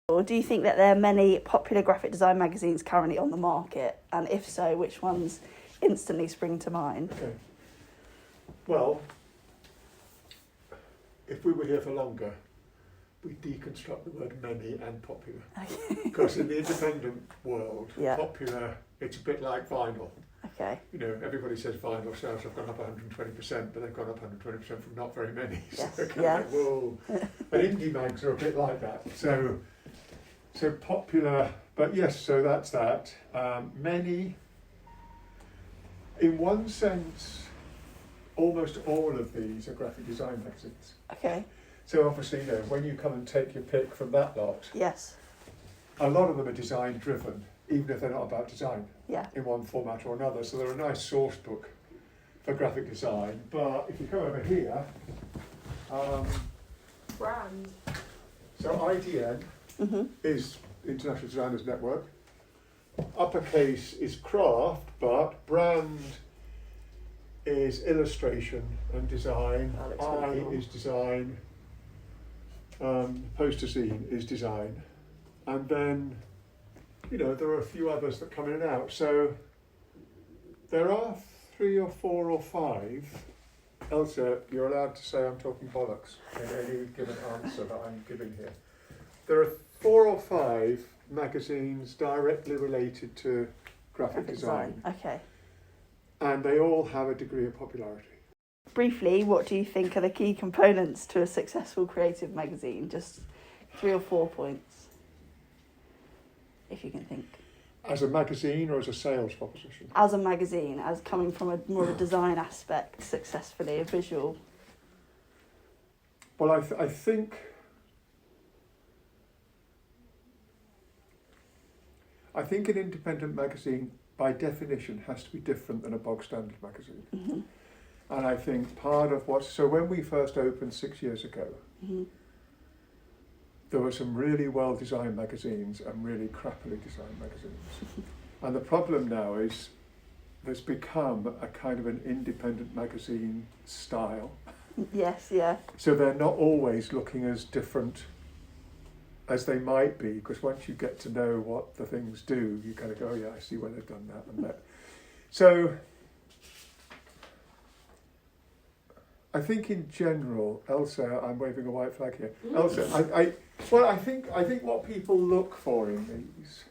Or do you think that there are many popular graphic design magazines currently on the market? And if so, which ones instantly spring to mind? Okay. Well, if we were here for longer, we'd deconstruct the word many and popular. Because in the independent world, popular, it's a bit like vinyl. Okay. You know, everybody says vinyl sales have gone up 120%, but they've gone up 120% from not very many. Yes. So like, whoa. And indie mags are a bit like that. So popular, but yes, so that's that. Many, in one sense, almost all of these are graphic design magazines. Okay. So obviously, you know, when you come and take your pick from that lot, yes, a lot of them are design driven, even if they're not about design, in one format or another. So they're a nice source book for graphic design. But if you come over here, brand. So IDN is International Designers Network. Uppercase is craft, but brand is illustration and design. I is design. Poster scene is design. And then, you know, there are a few others that come in and out. So there are 3 or 4 or 5. Elsa, you're allowed to say I'm talking bollocks in any given answer that I'm giving here. There are 4 or 5 magazines directly related to graphic design. Okay. And they all have a degree of popularity. Briefly, what do you think are the key components to a successful creative magazine? Just 3 or 4 points, if you can think. As a magazine or as a sales proposition? As a magazine, as coming from a more of a design aspect, successfully, a visual. Well, I think an independent magazine, by definition, has to be different than a bog standard magazine. Mm-hmm. And I think part of so when we first opened 6 years ago, there were some really well-designed magazines and really crappily designed magazines. And the problem now is there's become a kind of an independent magazine style. Yes, yeah. So they're not always looking as different as they might be, because once you get to know what the things do, you kind of go, oh yeah, I see where they've done that and that. So I think in general, Elsa, I'm waving a white flag here. Elsa, I think what people look for in these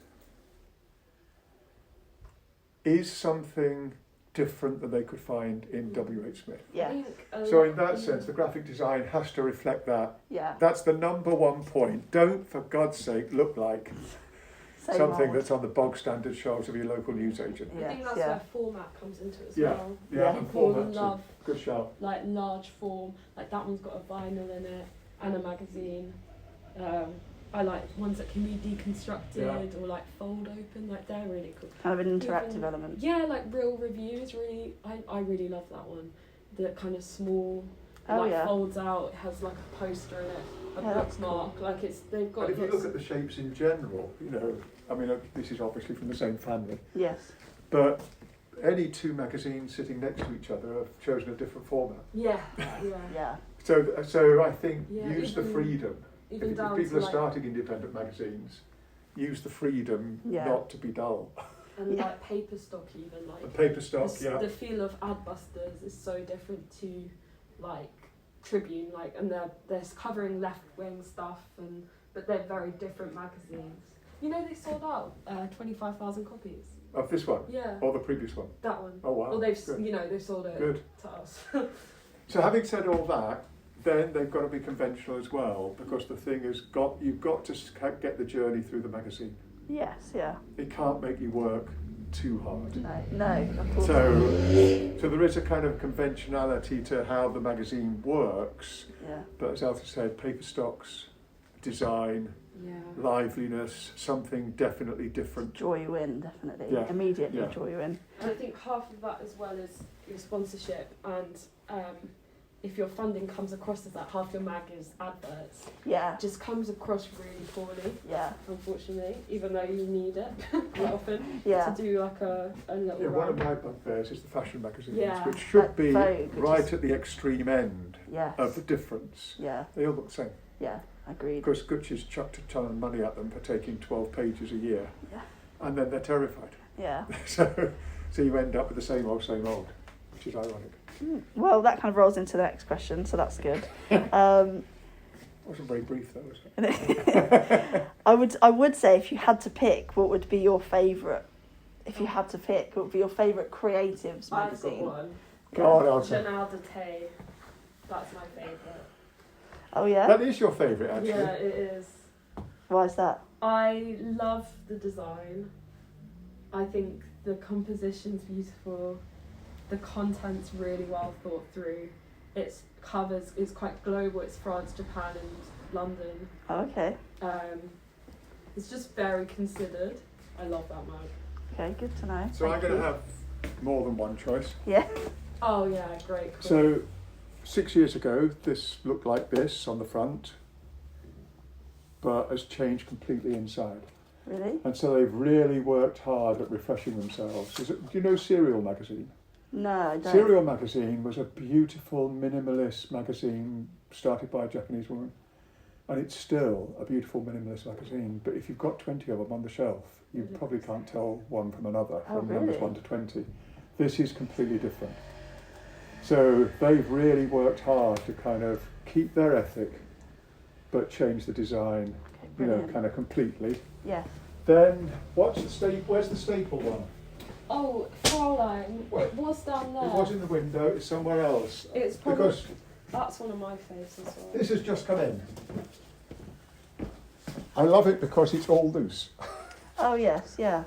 is something different than they could find in W.H. Smith. Yeah. So in that sense, the graphic design has to reflect that. Yeah. That's the number one point. Don't, for God's sake, look like something that's on the bog standard shelves of your local newsagent. I think that's where format comes into it as well. Yeah, and People format's love a good shout. like large form, like that one's got a vinyl in it and a magazine. I like ones that can be deconstructed or like fold open, like they're really cool. Kind of an interactive element. Yeah, like real reviews, really. I really love that one. The kind of small, folds out, it has like a poster in it, a bookmark, cool. Like they've got. And if you look at the shapes in general, you know, I mean, this is obviously from the same family. Yes. But any 2 magazines sitting next to each other have chosen a different format. Yeah. So I think use the freedom. Even if people are starting independent magazines, use the freedom not to be dull. And like paper stock even, like paper stock, the feel of Adbusters is so different to like Tribune, like, and they're covering left wing stuff, but they're very different magazines. You know, they sold out 25,000 copies of this one. Yeah. Or the previous one. That one. Oh wow. Well, they've sold it to us. So having said all that, then they've got to be conventional as well, because the thing is, you've got to get the journey through the magazine. Yes, yeah. It can't make you work too hard. No, of course. So there is a kind of conventionality to how the magazine works. Yeah. But as Elsa said, paper stocks, design, liveliness, something definitely different. Draw you in, definitely. Yeah. Immediately draw you in. And I think half of that as well is your sponsorship, and if your funding comes across as that, half your mag is adverts. Yeah. It just comes across really poorly. Yeah. Unfortunately, even though you need it quite often to do like a little run. One of my bugbears is the fashion magazines, which Like should be Vogue, right at the extreme end yes. of the difference. Yeah. They all look the same. Yeah. agreed. Of course, Gucci's chucked a ton of money at them for taking 12 pages a year, Yeah. and then they're terrified. Yeah. So you end up with the same old, which is ironic. Well, that kind of rolls into the next question, so that's good. Wasn't very brief though, was it? I would say if you had to pick, what would be your favourite? If you had to pick, what would be your favourite creatives I've got magazine? one. Go on, Elsa. Janelle Detay. That's my favourite. Oh yeah. That is your favourite, actually. Yeah, it is. Why is that? I love the design. I think the composition's beautiful. The content's really well thought through. Its covers is quite global. It's France, Japan, and London. Oh, okay. It's just very considered. I love that mag. Okay, good to know. So I'm Thank going to you. have more than one choice. Yeah. Oh yeah, great. Cool. So 6 years ago, this looked like this on the front, but has changed completely inside. Really? And so they've really worked hard at refreshing themselves. Do you know Serial magazine? No, I don't. Serial magazine was a beautiful minimalist magazine started by a Japanese woman. And it's still a beautiful minimalist magazine. But if you've got 20 of them on the shelf, you probably can't tell one from another, Oh, from numbers really? 1 to 20. This is completely different. So they've really worked hard to kind of keep their ethic, but change the design, Okay, you know, brilliant. kind of completely. Yeah. Then, where's the staple one? Oh, Fraulein. It was down there. It was in the window, it's somewhere else. It's probably Because that's one of my faves as well. this has just come in. I love it because it's all loose. Oh yes, yeah.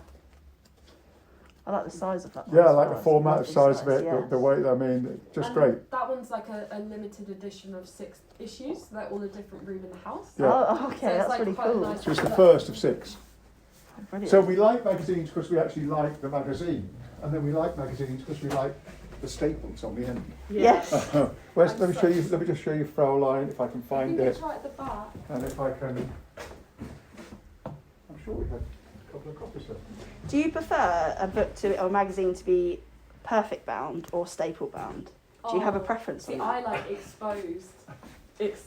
I like the size of that one. Yeah, I as like well. the It's a format, the lovely size of it, yes. the way, I mean, just And great. That one's like a limited edition of 6 issues. They're all a different room in the house. Yeah. Oh, okay, So it's that's like really quite a cool. nice- So it's the first of 6. Brilliant. So we like magazines because we actually like the magazine, and then we like magazines because we like the staples on the end. Yes. Let I'm me show you. such- Let me just show you Fraulein if I can I find think it, it's right at the back. and if I can. I'm sure we had a couple of copies of it. Do you prefer a book to or a magazine to be perfect bound or staple bound? Do you have a Oh, preference See, on I that? like exposed.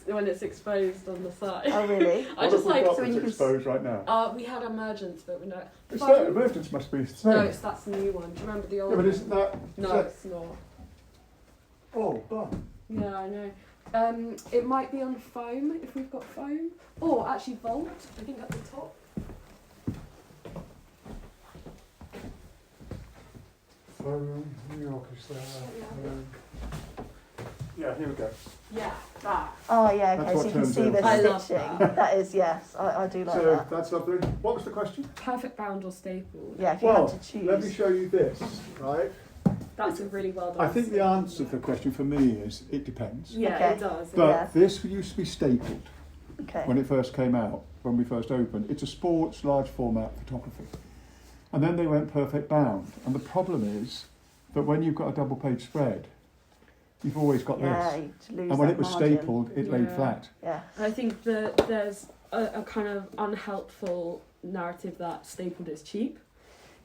When it's exposed on the side. Oh really? I What just have we like got so when that's you can exposed right now. We had emergence, but we know. It's that Emergence must be the same. No, that's the new one. Do you remember the old Yeah, but one? isn't that? No, is that- it's not. Oh, bum. Yeah, I know. It might be on foam if we've got foam. Or actually Volt, I think at the top. New York is there. Yeah, here we go. Yeah, that. Oh yeah, That's okay, what so you can turns see out. the I love stitching. that. That is, yes, I do like So that. that's lovely. What was the question? Perfect bound or staple. Yeah, if you Well, had to choose. let me show you this, right? That's a really well done. I think the staple. answer to the question for me is it depends. Yeah, Okay. it does. But Yeah. this used to be stapled Okay. when it first came out, when we first opened. It's a sports large format photography. And then they went perfect bound. And the problem is that when you've got a double page spread, you've always got Yeah, this. you lose And when that it was margin. stapled, it laid Yeah. flat. Yeah. I think that there's a kind of unhelpful narrative that stapled is cheap.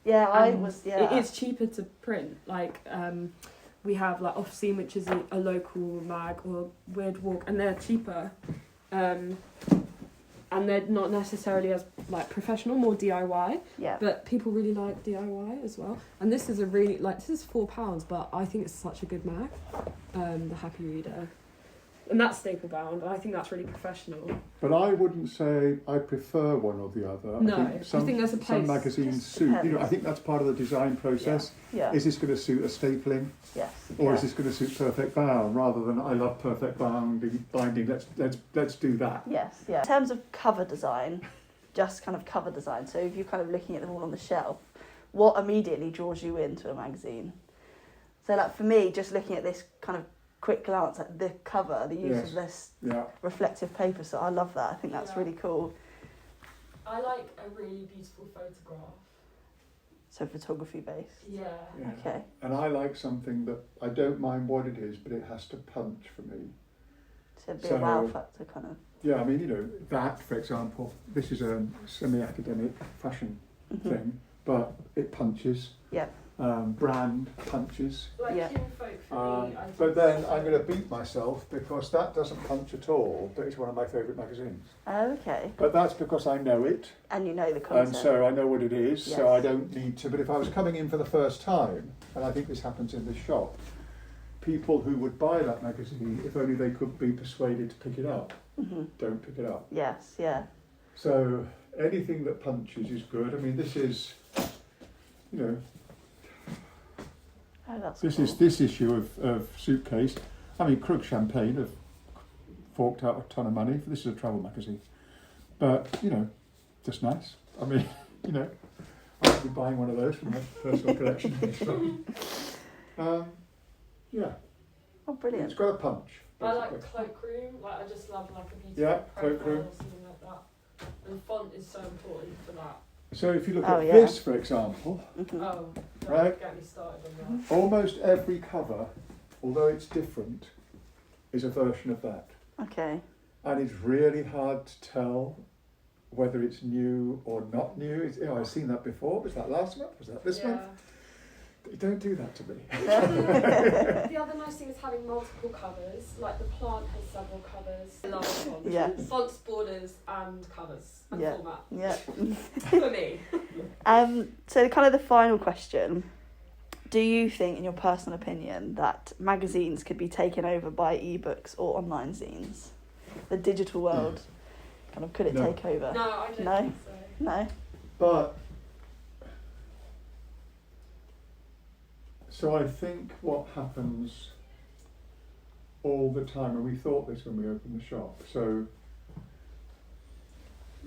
Yeah, I And was. Yeah. It is cheaper to print. Like we have like Off Scene, which is a local mag, or Weird Walk, and they're cheaper. And they're not necessarily as like professional, more DIY. Yeah. But people really like DIY as well. And this is a really this is £4, but I think it's such a good mag. The Happy Reader. And that's staple bound, and I think that's really professional. But I wouldn't say I prefer one or the other. No, I think there's a some place. magazines Just suit. You know, depends. I think that's part of the design process. Yeah. Is this going to suit a stapling, Yes. or yeah. is this going to suit perfect bound? Rather than I love perfect binding. Let's do that. Yes. Yeah. In terms of cover design, just kind of cover design. So if you're kind of looking at them all on the shelf, what immediately draws you into a magazine? So like for me, just looking at this kind of quick glance at the cover, the use Yes. of this Yeah. reflective paper. So I love that. I think that's Yeah. really cool. I like a really beautiful photograph. So photography based. Yeah. Yeah. Okay. And I like something that I don't mind what it is, but it has to punch for me. So it'd be So- a wow factor kind of. Yeah, I mean, you know, that, for example, this is a semi-academic fashion Mhm. thing, but it punches. Yeah. brand punches. Like Yeah. Kinfolk for me. I But think then so. I'm going to beat myself because that doesn't punch at all, but it's one of my favourite magazines. Oh, okay. But that's because I know it, And you know the and concept. so I know what it is, so Yes. I don't need to. But if I was coming in for the first time, and I think this happens in this shop, people who would buy that magazine, if only they could be persuaded to pick it up, Mhm. don't pick it up. Yes, yeah. So anything that punches is good. I mean, this is, you know, Oh, that's this cool. is this issue of Suitcase. I mean, Krug Champagne have forked out a ton of money. This is a travel magazine, but you know, just nice. I mean, you know, I could be buying one of those for my personal collection. Yeah, Oh, it's brilliant. got a punch. I like basically. Cloakroom. Like I just love like a beautiful Yeah, profile Cloakroom. or something like that. And font is so important for that. So if you look Oh, at yeah. this, for example, Mhm. Oh, don't Right. get me started on almost every cover, although it's different, is a version of that. Okay. And it's really hard to tell whether it's new or not new. It's, you know, I've seen that before. Was that last month? Was that that. this Yeah. month? Don't do that to me. The other nice thing is having multiple covers. Like the plant has several covers. I love fonts. Yeah. Fonts, borders, and covers and Yeah. format Yeah. for me. So kind of the final question. Do you think, in your personal opinion, that magazines could be taken over by ebooks or online zines? The digital world, kind of, could it No. take over? No, I don't No. think so. No? But so I think what happens all the time, and we thought this when we opened the shop. So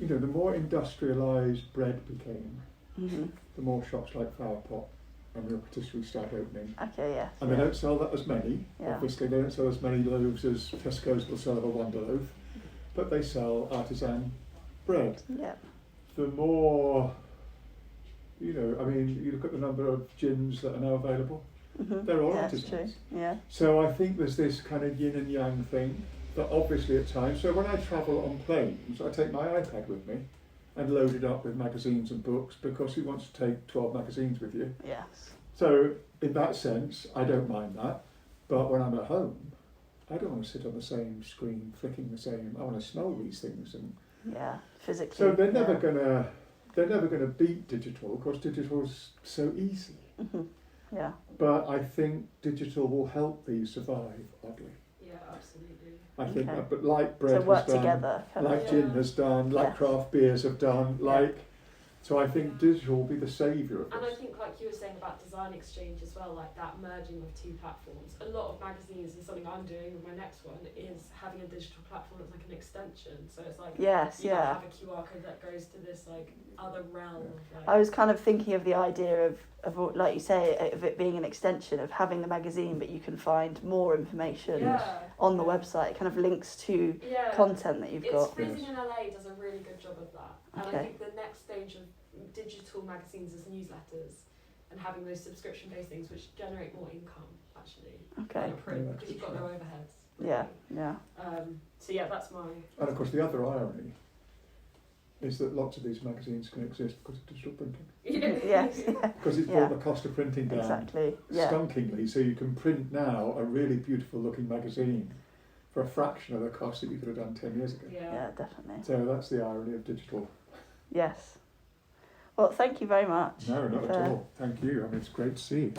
you know, the more industrialised bread became, Hmm. the more shops like Flower Pot and Real Patisserie start opening. Okay, yes. And they don't sell that as many. Yeah. Obviously, they don't sell as many loaves as Tesco's will sell of a Wonder Loaf, but they sell artisan bread. Yeah. The more, you know, I mean, you look at the number of gins that are now available, Hmm. they're all Yeah, that's true. artisans. Yeah. So I think there's this kind of yin and yang thing that obviously at times, so when I travel on planes, I take my iPad with me and load it up with magazines and books because who wants to take 12 magazines with you? Yes. So in that sense, I don't mind that. But when I'm at home, I don't want to sit on the same screen flicking the same. I want to smell these things, and Yeah. Physically. so they're never yeah. gonna beat digital because digital's so easy. Mhm. Yeah. But I think digital will help these survive. Oddly, Yeah, absolutely. I think Okay. that. But like bread So work has done, together. Kind like of. gin Yeah. has done, like Yes. craft beers have done, Yeah. like. So I think digital will be the saviour of And I this. think, like you were saying about design exchange as well, like that merging of two platforms. A lot of magazines, and something I'm doing with my next one, is having a digital platform that's like an extension. So it's like Yes. you might Yeah. have a QR code that goes to this like other realm of like. I was kind of thinking of the idea of like you say, of it being an extension of having the magazine, but you can find more information yeah, on the yeah. website. It kind of links to Yeah. content that you've It's got. Freezing in LA does a really good job of that. And Okay. I think the next stage of digital magazines is newsletters and having those subscription based things which generate more income actually Okay. than a print Yeah, because you've got no overheads. Yeah. Yeah. So yeah, that's my And of course, the other irony is that lots of these magazines can exist because of digital printing. Yes. Because it's Yeah. brought the cost of printing down Exactly. Yeah. skunkingly. So you can print now a really beautiful looking magazine for a fraction of the cost that you could have done 10 years ago. Yeah. Definitely. So that's the irony of digital. Yes. Well, thank you very much. No, not for- at all. Thank you. I mean, it's great to see you.